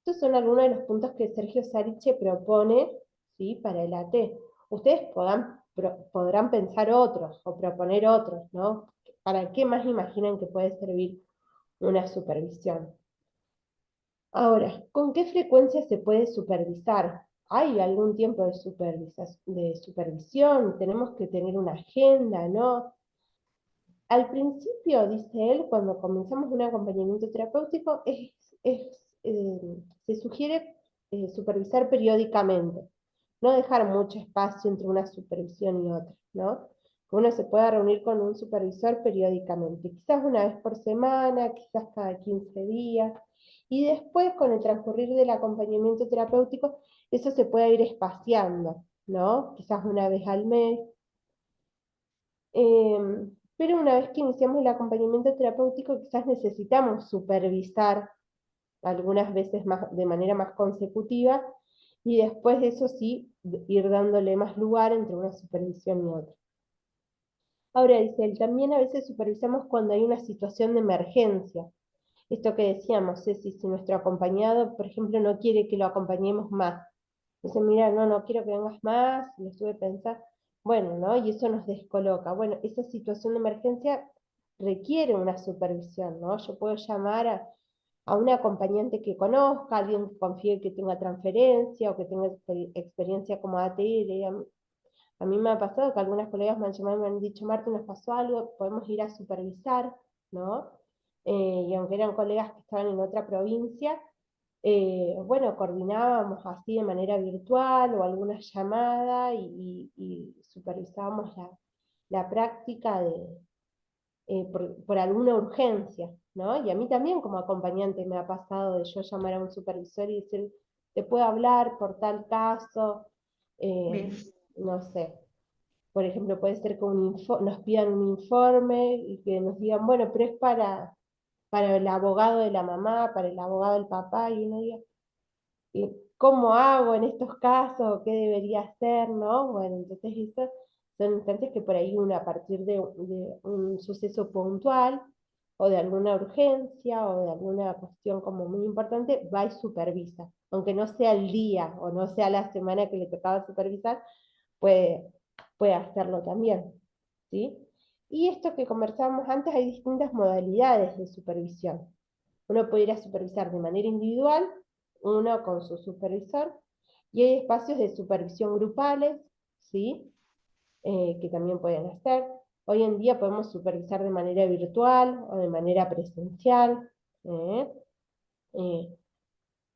Estos son algunos de los puntos que Sergio Sáliche propone, ¿sí?, para el AT. Ustedes podrán pensar otros o proponer otros, ¿no? ¿para qué más imaginan que puede servir una supervisión? Ahora, ¿con qué frecuencia se puede supervisar? ¿Hay algún tiempo de supervisión? ¿Tenemos que tener una agenda, no? Al principio, dice él, cuando comenzamos un acompañamiento terapéutico, se sugiere supervisar periódicamente, no dejar mucho espacio entre una supervisión y otra, ¿no? Que uno se pueda reunir con un supervisor periódicamente, quizás una vez por semana, quizás cada 15 días, y después, con el transcurrir del acompañamiento terapéutico, eso se puede ir espaciando, ¿no? Quizás una vez al mes. Pero una vez que iniciamos el acompañamiento terapéutico, quizás necesitamos supervisar algunas veces más, de manera más consecutiva, y después de eso sí, ir dándole más lugar entre una supervisión y otra. Ahora dice él, también a veces supervisamos cuando hay una situación de emergencia. Esto que decíamos, si nuestro acompañado, por ejemplo, no quiere que lo acompañemos más. Dice, mira, no quiero que vengas más, lo estuve pensando. Bueno, ¿no? Y eso nos descoloca. Bueno, esa situación de emergencia requiere una supervisión, ¿no? Yo puedo llamar a un acompañante que conozca, alguien que confíe que tenga transferencia o que tenga experiencia como ATL. A mí me ha pasado que algunas colegas me han llamado y me han dicho, Marta, nos pasó algo, podemos ir a supervisar, ¿no? Y aunque eran colegas que estaban en otra provincia, bueno, coordinábamos así de manera virtual o alguna llamada y supervisábamos la práctica por alguna urgencia, ¿no? Y a mí también como acompañante me ha pasado de yo llamar a un supervisor y decir, te puedo hablar por tal caso, eh, Bien, no sé. Por ejemplo, puede ser que nos pidan un informe y que nos digan, bueno, pero es para el abogado de la mamá, para el abogado del papá, y uno diga, ¿cómo hago en estos casos? ¿Qué debería hacer? ¿No? Bueno, entonces eso son instancias que por ahí uno a partir de un suceso puntual o de alguna urgencia o de alguna cuestión como muy importante, va y supervisa. Aunque no sea el día o no sea la semana que le tocaba supervisar, puede, puede hacerlo también, ¿sí? Y esto que conversábamos antes, hay distintas modalidades de supervisión. Uno puede ir a supervisar de manera individual, uno con su supervisor, y hay espacios de supervisión grupales, ¿sí? Que también pueden hacer. Hoy en día podemos supervisar de manera virtual o de manera presencial, ¿eh? Eh,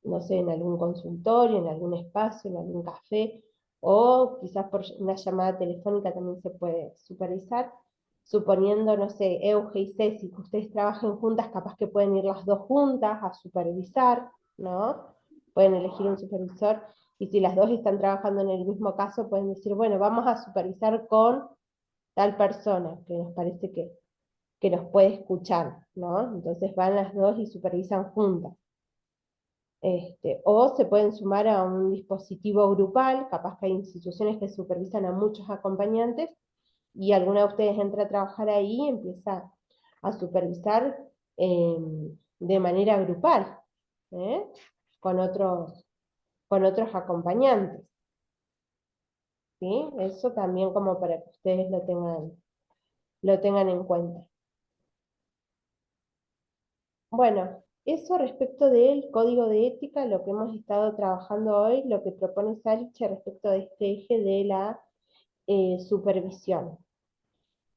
no sé, en algún consultorio, en algún espacio, en algún café, o quizás por una llamada telefónica también se puede supervisar. Suponiendo, no sé, Euge y Ceci, que ustedes trabajen juntas, capaz que pueden ir las dos juntas a supervisar, ¿no? Pueden elegir un supervisor, y si las dos están trabajando en el mismo caso, pueden decir, bueno, vamos a supervisar con tal persona, que nos parece que nos puede escuchar, ¿no? Entonces van las dos y supervisan juntas. O se pueden sumar a un dispositivo grupal, capaz que hay instituciones que supervisan a muchos acompañantes, y alguna de ustedes entra a trabajar ahí y empieza a supervisar eh, de manera grupal, ¿eh? con otros, con otros acompañantes, ¿sí? Eso también como para que ustedes lo tengan en cuenta. Bueno, eso respecto del código de ética, lo que hemos estado trabajando hoy, lo que propone Saliche respecto de este eje de la supervisión.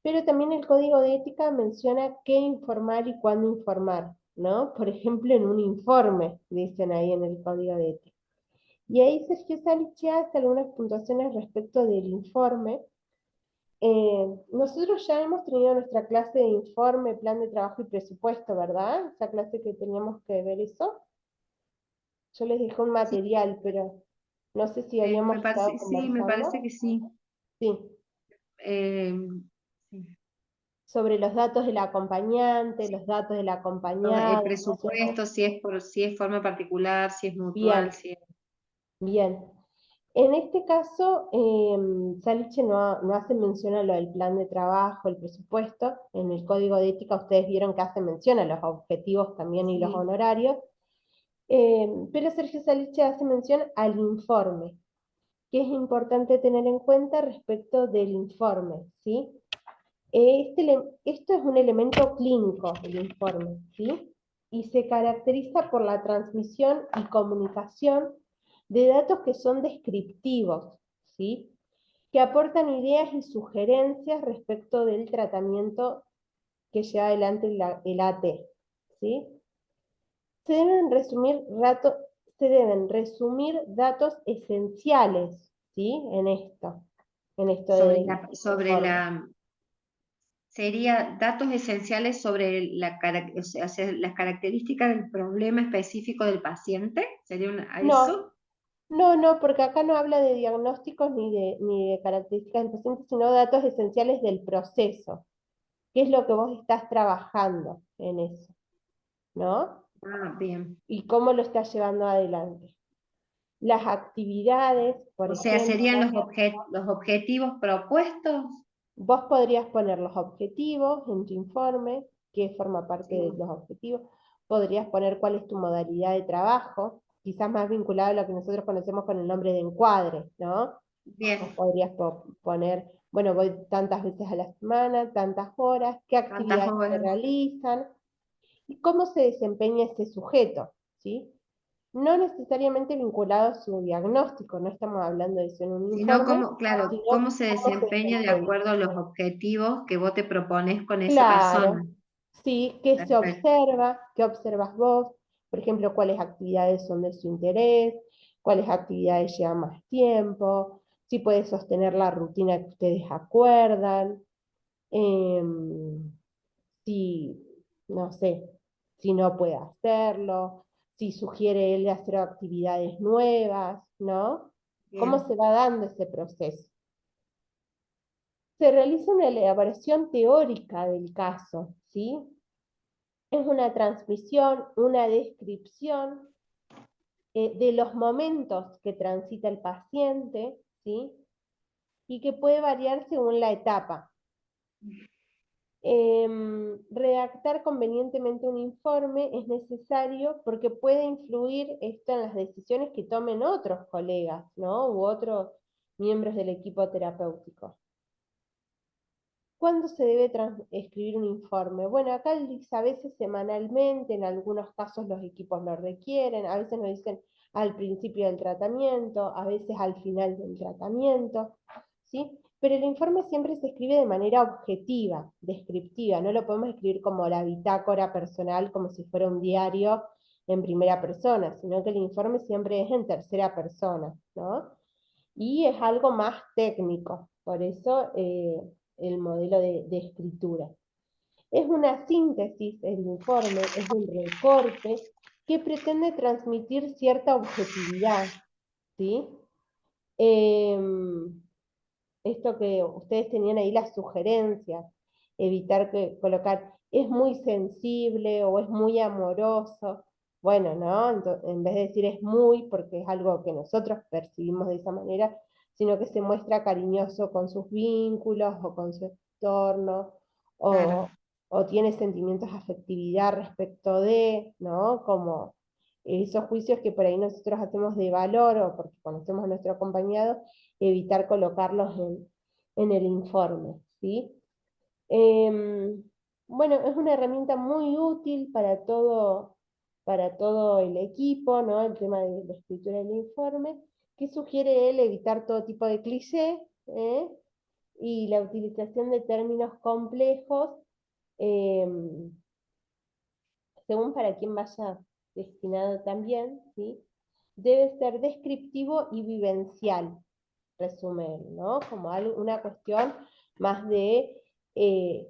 Pero también el código de ética menciona qué informar y cuándo informar, ¿no? Por ejemplo, en un informe, dicen ahí en el código de ética. Y ahí Sergio Saliche hace algunas puntuaciones respecto del informe. Nosotros ya hemos tenido nuestra clase de informe, plan de trabajo y presupuesto, ¿verdad? Esa clase que teníamos que ver eso. Yo les dejé un sí, material, pero no sé si habíamos me estado parece, sí, me parece conversando. que sí. Sí, Eh, sí. sobre los datos del acompañante, los datos del El acompañado, ¿no es cierto? presupuesto, si es forma particular, si es mutual, Bien, si es... bien. En este caso, Saliche no hace mención a lo del plan de trabajo, el presupuesto. En el código de ética ustedes vieron que hace mención a los objetivos también y los Sí, honorarios. Pero Sergio Saliche hace mención al informe, que es importante tener en cuenta respecto del informe, ¿sí? Esto es un elemento clínico del informe, ¿sí? Y se caracteriza por la transmisión y comunicación de datos que son descriptivos, ¿sí? Que aportan ideas y sugerencias respecto del tratamiento que lleva adelante el AT, ¿sí? Se deben resumir, se deben resumir datos esenciales, ¿sí? En esto del sobre informe. la, sería datos esenciales sobre o sea, las características del problema específico del paciente, ¿sería a No, eso? no, porque acá no habla de diagnósticos ni de características del paciente, sino datos esenciales del proceso. ¿Qué es lo que vos estás trabajando en eso? ¿No? Ah, bien. Y cómo lo estás llevando adelante. Las actividades, por O sea, serían ejemplo, los objetivos propuestos. vos podrías poner los objetivos en tu informe, que forma parte de Sí, los objetivos. Podrías poner cuál es tu modalidad de trabajo, quizás más vinculado a lo que nosotros conocemos con el nombre de encuadre, ¿no? O bien. podrías poner, bueno, voy tantas veces a la semana, tantas horas, qué ¿Cuántas actividades se horas? realizan y cómo se desempeña ese sujeto, ¿sí? No necesariamente vinculado a su diagnóstico, no estamos hablando de eso en un Sino informe, cómo, claro, sino cómo se cómo se desempeña de desempeña. acuerdo a los objetivos que vos te propones con esa persona. Claro, sí, qué se Perfecto. observa, qué observas vos, por ejemplo, cuáles actividades son de su interés, cuáles actividades llevan más tiempo, si puede sostener la rutina que ustedes acuerdan, em, si, no sé, si no puede hacerlo, si sugiere él hacer actividades nuevas, ¿no? ¿Cómo se Bien, va dando ese proceso? Se realiza una elaboración teórica del caso, ¿sí? Es una transmisión, una descripción de los momentos que transita el paciente, ¿sí? Y que puede variar según la etapa. Redactar convenientemente un informe es necesario porque puede influir esto en las decisiones que tomen otros colegas, ¿no? U otros miembros del equipo terapéutico. ¿Cuándo se debe escribir un informe? Bueno, acá dice a veces semanalmente, en algunos casos los equipos lo requieren, a veces nos dicen al principio del tratamiento, a veces al final del tratamiento, ¿sí? Pero el informe siempre se escribe de manera objetiva, descriptiva, no lo podemos escribir como la bitácora personal, como si fuera un diario en primera persona, sino que el informe siempre es en tercera persona, ¿no? Y es algo más técnico, por eso el modelo de escritura. Es una síntesis, el informe, es un recorte que pretende transmitir cierta objetividad, ¿sí? Em, Esto que ustedes tenían ahí, las sugerencias, evitar que colocar es muy sensible o es muy amoroso. Bueno, ¿no? En vez de decir es muy, porque es algo que nosotros percibimos de esa manera, sino que se muestra cariñoso con sus vínculos o con su entorno, claro. o, o tiene sentimientos de afectividad respecto de, ¿no? Como esos juicios que por ahí nosotros hacemos de valor o porque conocemos a nuestro acompañado, evitar colocarlos en el informe, ¿sí? Em, bueno, es una herramienta muy útil para todo el equipo, ¿no? El tema de la escritura del informe, que sugiere él evitar todo tipo de cliché, ¿eh? Y la utilización de términos complejos, em, según para quien vaya destinado también, ¿sí? Debe ser descriptivo y vivencial, resumen, ¿no? Como una cuestión más de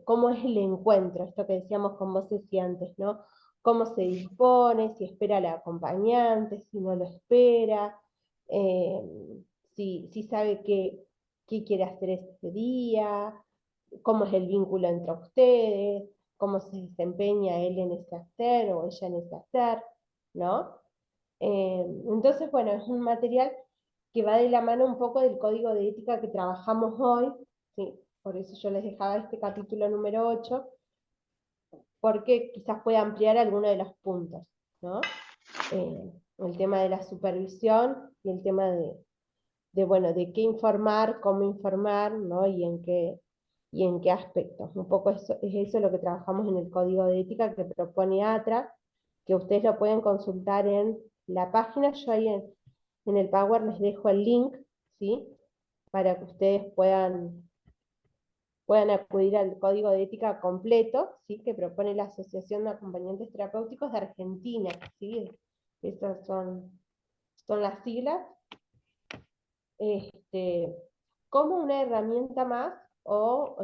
cómo es el encuentro, esto que decíamos con vos decía antes, ¿no? Cómo se dispone, si espera al acompañante, si no lo espera, eh, si sabe qué quiere hacer ese día, cómo es el vínculo entre ustedes, cómo se desempeña él en ese hacer o ella en ese hacer, ¿no? Entonces, bueno, es un material que va de la mano un poco del código de ética que trabajamos hoy, ¿sí? Por eso yo les dejaba este capítulo número 8 porque quizás pueda ampliar alguno de los puntos, ¿no? El tema de la supervisión y el tema bueno, de qué informar, cómo informar, ¿no? y en qué aspectos. Un poco es eso lo que trabajamos en el código de ética que propone ATRA, que ustedes lo pueden consultar en la página. Yo ahí en el Power les dejo el link, ¿sí? Para que ustedes puedan acudir al código de ética completo, ¿sí? Que propone la Asociación de Acompañantes Terapéuticos de Argentina, ¿sí? Esas son las siglas. Como una herramienta más o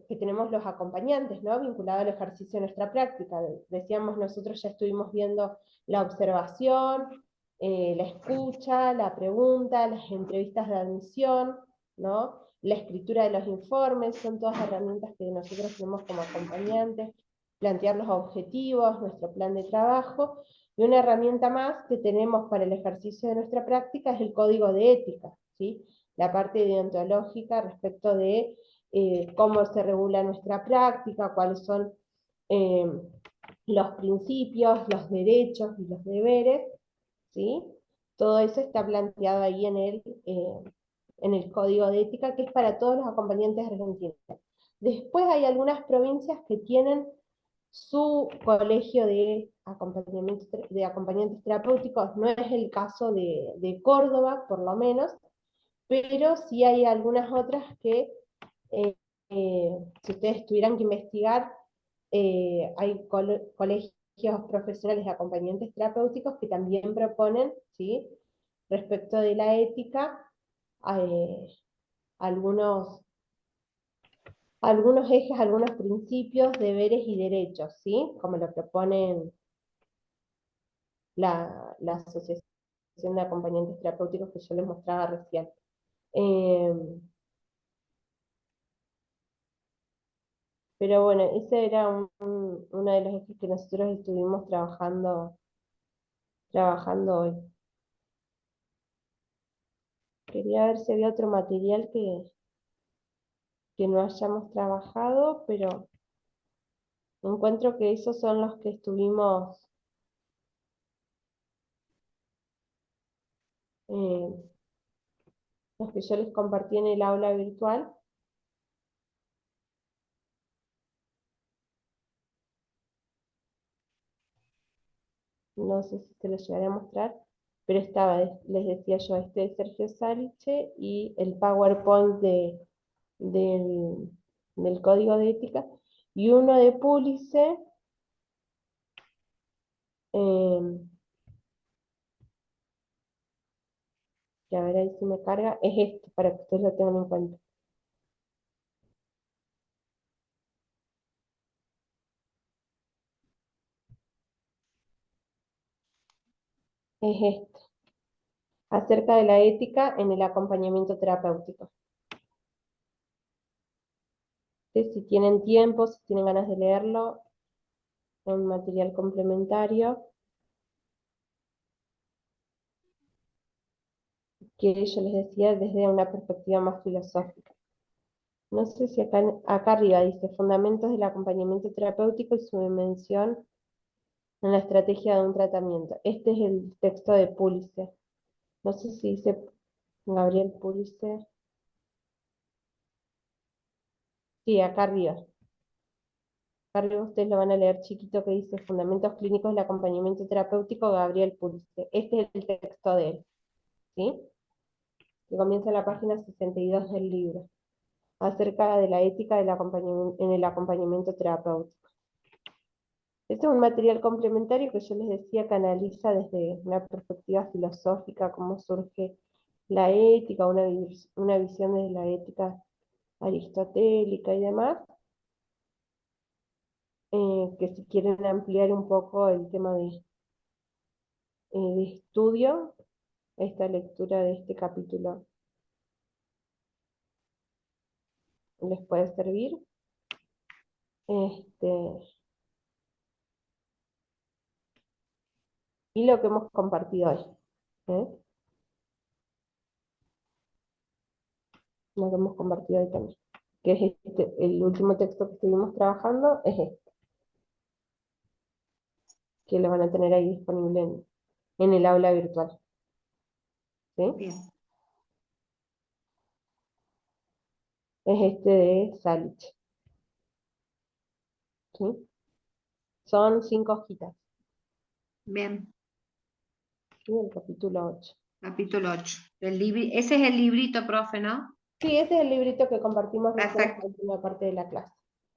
que tenemos los acompañantes, ¿no? Vinculado al ejercicio de nuestra práctica. Decíamos, nosotros ya estuvimos viendo la observación, la escucha, la pregunta, las entrevistas de admisión, ¿no? La escritura de los informes, son todas herramientas que nosotros tenemos como acompañantes, plantear los objetivos, nuestro plan de trabajo, y una herramienta más que tenemos para el ejercicio de nuestra práctica es el código de ética, ¿sí? La parte deontológica respecto de cómo se regula nuestra práctica, cuáles son eh, los principios, los derechos y los deberes, ¿sí? Todo eso está planteado ahí en el código de ética, que es para todos los acompañantes argentinos. Después hay algunas provincias que tienen su colegio de acompañantes terapéuticos, no es el caso de Córdoba, por lo menos, pero sí hay algunas otras que eh, si ustedes tuvieran que investigar, hay colegios profesionales de acompañantes terapéuticos que también proponen, ¿sí? Respecto de la ética, eh, algunos, algunos ejes, algunos principios, deberes y derechos, ¿sí? Como lo proponen la Asociación de Acompañantes Terapéuticos que yo les mostraba recién. Eh, Pero bueno, ese era uno de los ejes que nosotros estuvimos trabajando hoy. Quería ver si había otro material que no hayamos trabajado, pero encuentro que esos son los que eh, los que yo les compartí en el aula virtual. No sé si te lo llegaré a mostrar, pero les decía yo, este de Sergio Saliche y el PowerPoint del, del código de ética, y uno de Pulice, eh, que a ver ahí si me carga, es este, para que ustedes lo tengan en cuenta. Es este, acerca de la ética en el acompañamiento terapéutico. Si tienen tiempo, si tienen ganas de leerlo, es un material complementario que yo les decía desde una perspectiva más filosófica. No sé si acá arriba dice fundamentos del acompañamiento terapéutico y su dimensión en la estrategia de un tratamiento. Este es el texto de Pulitzer. No sé si dice Gabriel Pulitzer. Sí, acá arriba. Arriba ustedes lo van a leer chiquito que dice Fundamentos Clínicos del Acompañamiento Terapéutico Gabriel Pulitzer. Este es el texto de él, ¿sí? Que comienza en la página 62 del libro, acerca de la ética en el acompañamiento terapéutico. Este es un material complementario que yo les decía que analiza desde una perspectiva filosófica cómo surge la ética, una visión desde la ética aristotélica y demás, que si quieren ampliar un poco el tema de estudio, esta lectura de este capítulo les puede servir. Este, y lo que hemos compartido hoy. ¿Eh? Lo que hemos compartido hoy también. Que es el último texto que estuvimos trabajando, es este, que lo van a tener ahí disponible en el aula virtual. ¿Sí? Bien. es este de Salich, ¿sí? Son 5 hojitas, Bien, ¿sí? El capítulo 8. capítulo 8. Ese es el librito, profe, ¿no? Sí, ese es el librito que compartimos recién en la Perfecto, última parte de la clase.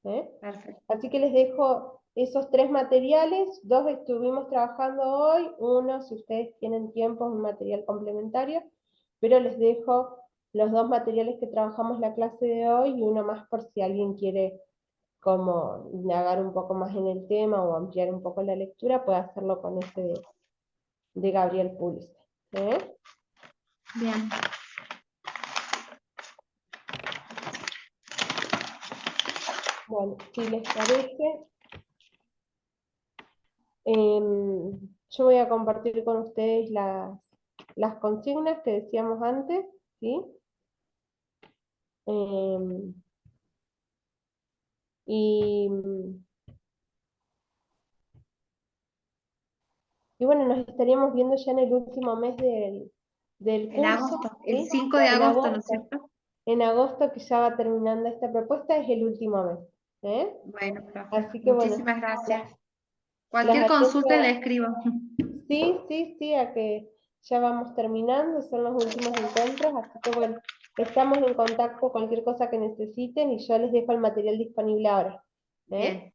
¿Eh? perfecto. Así que les dejo esos 3 materiales, 2 estuvimos trabajando hoy, uno, si ustedes tienen tiempo, es un material complementario, pero les dejo los 2 materiales que trabajamos la clase de hoy y uno más por si alguien quiere como indagar un poco más en el tema o ampliar un poco la lectura, puede hacerlo con ese de Gabriel Pulse. ¿Eh? Bien. Bueno, si les parece, yo voy a compartir con ustedes las consignas que decíamos antes, ¿sí? Em, y, y bueno, nos estaríamos viendo ya en el último mes del En curso, agosto, el ¿sí? 5 de En agosto, ¿no es agosto. cierto? En agosto, que ya va terminando esta propuesta, es el último mes. ¿Eh? Bueno, profe, Así que bueno, muchísimas gracias. las Cualquier consulta le atiendo. escribo. Sí, sí, sí, a que ya vamos terminando, son los últimos encuentros, así que bueno, estamos en contacto, cualquier cosa que necesiten y yo les dejo el material disponible ahora. ¿Eh? Bien,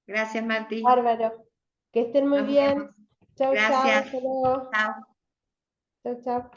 gracias, Martí. Bárbaro. Que estén muy Nos bien. vemos. Chau, chau, Gracias. hasta luego. Chao. Chau, chau.